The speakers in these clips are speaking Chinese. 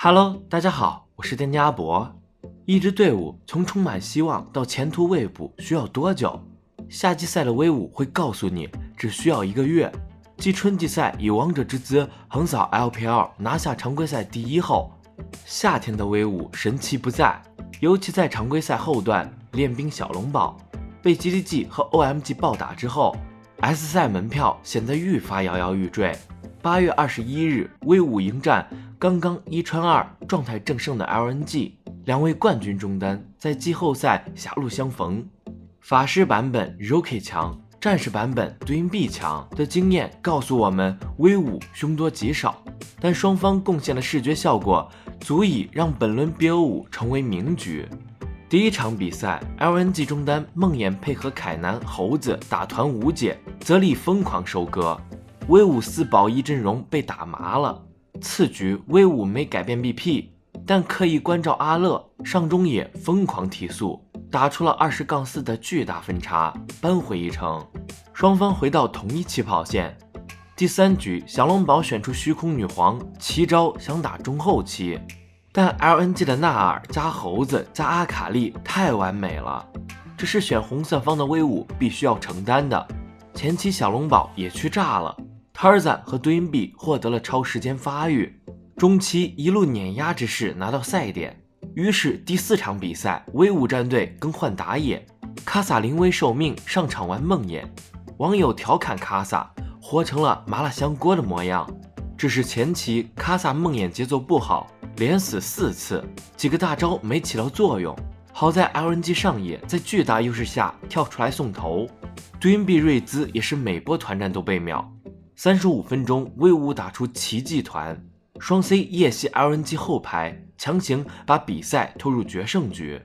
Hello，大家好，我是店家阿伯。一支队伍从充满希望到前途未卜需要多久？夏季赛的威武会告诉你，只需要1个月。继春季赛以王者之姿横扫 LPL 拿下常规赛第1后，夏天的威武神奇不再。尤其在常规赛后段，练兵小龙宝被 GDG 和 OMG 暴打之后， S 赛门票显得愈发摇摇欲坠。8月21日，威武迎战刚刚1穿2状态正盛的 LNG， 两位冠军中单在季后赛狭路相逢。法师版本 Rookie 强，战士版本 Doinb 强的经验告诉我们，威武凶多吉少，但双方贡献的视觉效果足以让本轮 BO5 成为名局。第一场比赛 LNG 中单梦魇配合凯南猴子打团无解，泽立疯狂收割，威武4保1阵容被打麻了。次局威武没改变 BP， 但刻意关照阿乐，上中野疯狂提速，打出了20-4的巨大分差，扳回一城。双方回到同一起跑线。第3局小龙宝选出虚空女皇，奇招想打中后期，但 LNG 的纳尔加猴子加阿卡丽太完美了，这是选红色方的威武必须要承担的。前期小龙宝也去炸了，Tarzan 和 Doinb 获得了超时间发育，中期一路碾压之势拿到赛点。于是第4场比赛，威武战队更换打野，卡萨临危受命上场玩梦魇，网友调侃卡萨活成了麻辣香锅的模样。只是前期卡萨梦魇节奏不好，连死4次，几个大招没起到作用。好在 LNG 上野在巨大优势下跳出来送头，Doinb瑞兹也是每波团战都被秒。35分钟，威武打出奇迹团，双 C 夜袭 LNG 后排，强行把比赛拖入决胜局。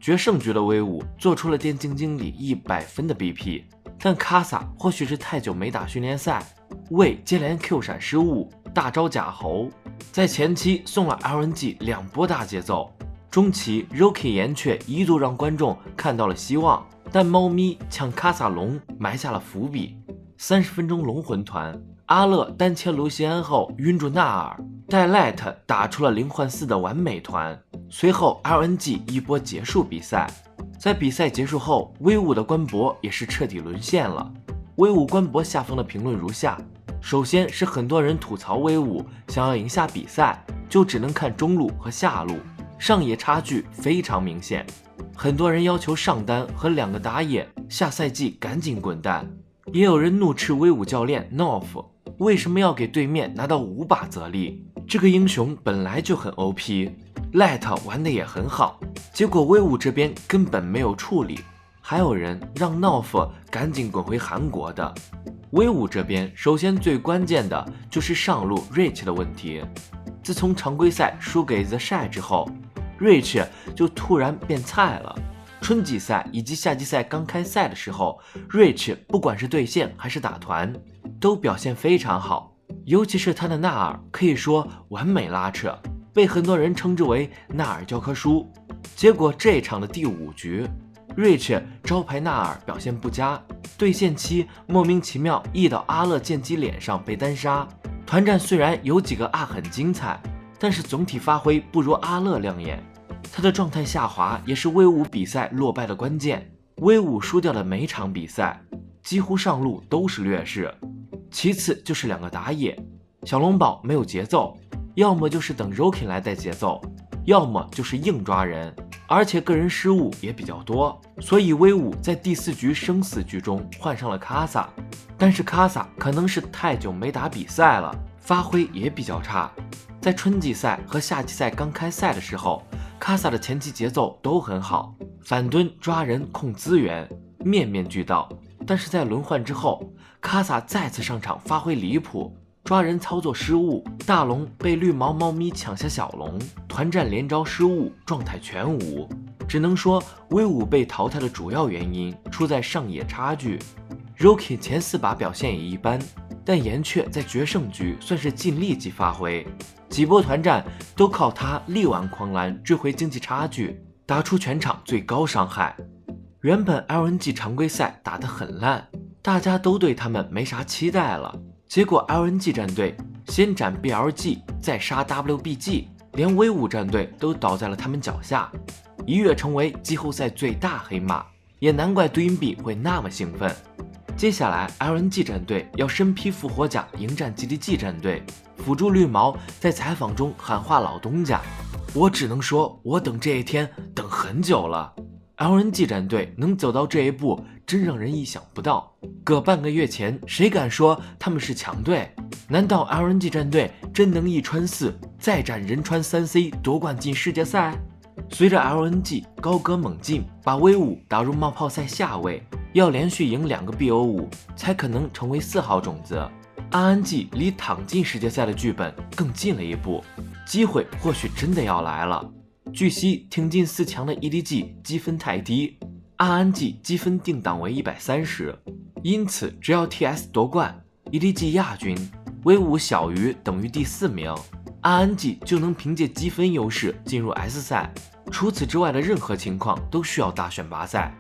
决胜局的威武做出了电竞经理100分的 BP， 但卡萨或许是太久没打训练赛，为接连 Q 闪失误，大招假猴，在前期送了 LNG 2波大节奏。中期 Rookie 岩雀一度让观众看到了希望，但猫咪抢卡萨龙埋下了伏笔。30分钟龙魂团，阿乐单切卢锡安后晕住纳尔，带 Light 打出了0换4的完美团，随后 LNG 一波结束比赛。在比赛结束后，威武的官博也是彻底沦陷了。威武官博下方的评论如下：首先是很多人吐槽威武想要赢下比赛，就只能看中路和下路，上野差距非常明显。很多人要求上单和2个打野下赛季赶紧滚蛋，也有人怒斥威武教练 North 为什么要给对面拿到5把泽立，这个英雄本来就很 OP， Light 玩的也很好，结果威武这边根本没有处理。还有人让 North 赶紧滚回韩国的。威武这边首先最关键的就是上路 Rich 的问题，自从常规赛输给 The Shy 之后， Rich 就突然变菜了。春季赛以及夏季赛刚开赛的时候， Rich 不管是对线还是打团都表现非常好，尤其是他的纳尔可以说完美拉扯，被很多人称之为纳尔教科书。结果这场的第5局 Rich 招牌纳尔表现不佳，对线期莫名其妙一到阿乐剑姬脸上被单杀。团战虽然有几个啊很精彩，但是总体发挥不如阿乐亮眼，他的状态下滑也是威武比赛落败的关键。威武输掉的每场比赛几乎上路都是劣势。其次就是2个打野，小龙宝没有节奏，要么就是等 Rookie 来带节奏，要么就是硬抓人，而且个人失误也比较多，所以威武在第4局生死局中换上了卡萨，但是卡萨可能是太久没打比赛了，发挥也比较差。在春季赛和夏季赛刚开赛的时候，卡萨的前期节奏都很好，反蹲抓人控资源面面俱到，但是在轮换之后，卡萨再次上场发挥离谱，抓人操作失误，大龙被绿毛猫咪抢下小龙，团战连招失误，状态全无。只能说威武被淘汰的主要原因出在上野差距。 Rookie 前4把表现也一般，但岩雀在决胜局算是尽力级发挥，几波团战都靠他力挽狂澜追回经济差距，打出全场最高伤害。原本 LNG 常规赛打得很烂，大家都对他们没啥期待了，结果 LNG 战队先斩 BLG 再杀 WBG，连威武战队都倒在了他们脚下，一跃成为季后赛最大黑马，也难怪对银币会那么兴奋。接下来 LNG 战队要身披复活甲迎战 GDG 战队，辅助绿毛在采访中喊话老东家，我只能说我等这一天等很久了。LNG 战队能走到这一步真让人意想不到，个半个月前谁敢说他们是强队？难道 LNG 战队真能一穿4再战仁川 3C 夺冠进世界赛？随着 LNG 高歌猛进，把威武打入冒泡赛下位，要连续赢2个 BO5 才可能成为4号种子。RNG 离躺进世界赛的剧本更近了一步，机会或许真的要来了。据悉，挺进4强的 EDG 积分太低， RNG 积分定档为130，因此只要 TS 夺冠， EDG 亚军，威武小于等于第4名， RNG 就能凭借积分优势进入 S 赛。除此之外的任何情况都需要大选拔赛。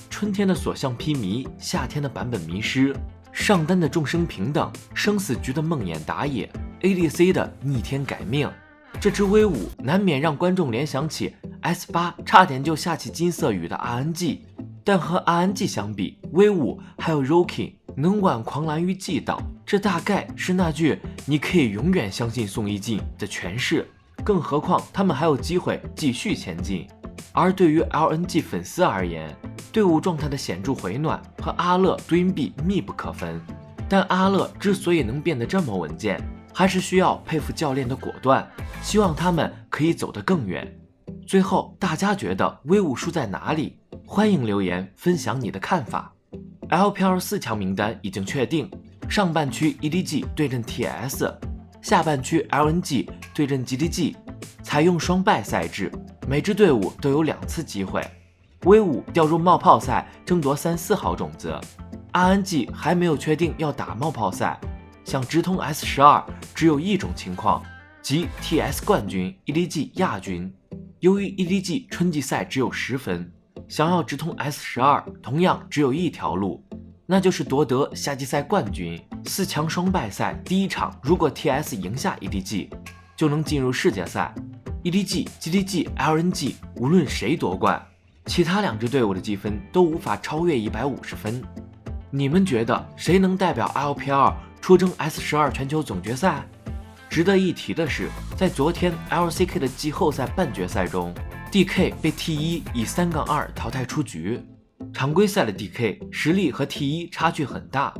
春天的所向披靡，夏天的版本迷失，上单的众生平等，生死局的梦魇打野， ADC 的逆天改命。这支威武难免让观众联想起 S8 差点就下起金色雨的 RNG， 但和 RNG 相比，威武还有 Rookie 能挽狂澜于既倒，这大概是那句你可以永远相信宋一进的诠释。更何况他们还有机会继续前进。而对于 LNG 粉丝而言，队伍状态的显著回暖和阿乐对银币密不可分。但阿乐之所以能变得这么稳健，还是需要佩服教练的果断，希望他们可以走得更远。最后，大家觉得威武输在哪里？欢迎留言分享你的看法。LPL 4强名单已经确定，上半区 EDG 对阵 TS， 下半区 LNG 对阵 GDG， 采用双败赛制，每支队伍都有2次机会。威武掉入冒泡赛争夺3、4号种子， RNG 还没有确定要打冒泡赛，想直通 S12 只有一种情况，即 TS 冠军 EDG 亚军。由于 EDG 春季赛只有10分，想要直通 S12 同样只有一条路，那就是夺得夏季赛冠军。4强双败赛第一场如果 TS 赢下 EDG， 就能进入世界赛。 EDG、GDG、LNG 无论谁夺冠，其他2支队伍的积分都无法超越150分。你们觉得谁能代表 LPL 出征 S12 全球总决赛？值得一提的是，在昨天 LCK 的季后赛半决赛中， DK 被 T1 以3-2淘汰出局。常规赛的 DK 实力和 T1 差距很大，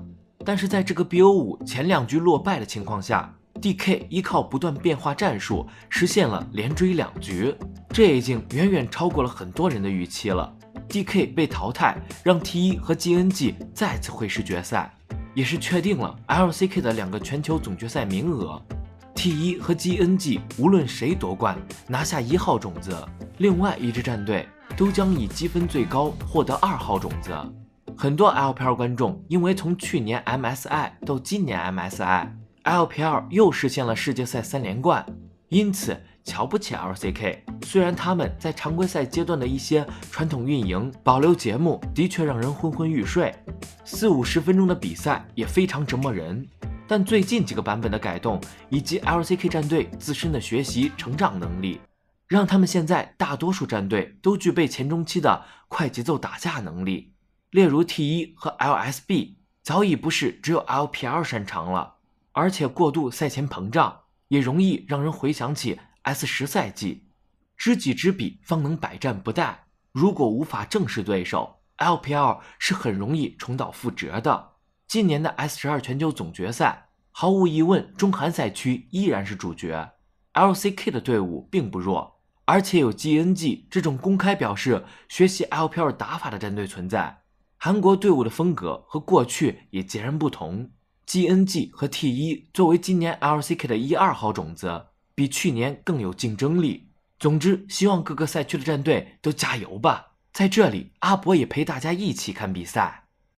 但是在这个 BO5 前2局落败的情况下， DK 依靠不断变化战术实现了连追2局，这已经远远超过了很多人的预期了。 DK 被淘汰让 T1 和 GNG 再次会师决赛，也是确定了 LCK 的2个全球总决赛名额。 T1 和 GNG 无论谁夺冠拿下1号种子，另外一支战队都将以积分最高获得2号种子。很多 LPL 观众因为从去年 MSI 到今年 MSI， LPL 又实现了世界赛3连冠，因此瞧不起 LCK。 虽然他们在常规赛阶段的一些传统运营保留节目的确让人昏昏欲睡，40-50分钟的比赛也非常折磨人，但最近几个版本的改动以及 LCK 战队自身的学习成长能力，让他们现在大多数战队都具备前中期的快节奏打架能力。例如 T1 和 LSB 早已不是只有 LPL 擅长了，而且过度赛前膨胀也容易让人回想起 S10 赛季，知己知彼方能百战不殆，如果无法正视对手， LPL 是很容易重蹈覆辙的。今年的 S12 全球总决赛，毫无疑问中韩赛区依然是主角。 LCK 的队伍并不弱，而且有 GNG 这种公开表示学习 LPL 打法的战队存在。韩国队伍的风格和过去也截然不同， GNG 和 T1 作为今年 LCK 的1、2号种子，比去年更有竞争力。总之，希望各个赛区的战队都加油吧。在这里，阿博也陪大家一起看比赛。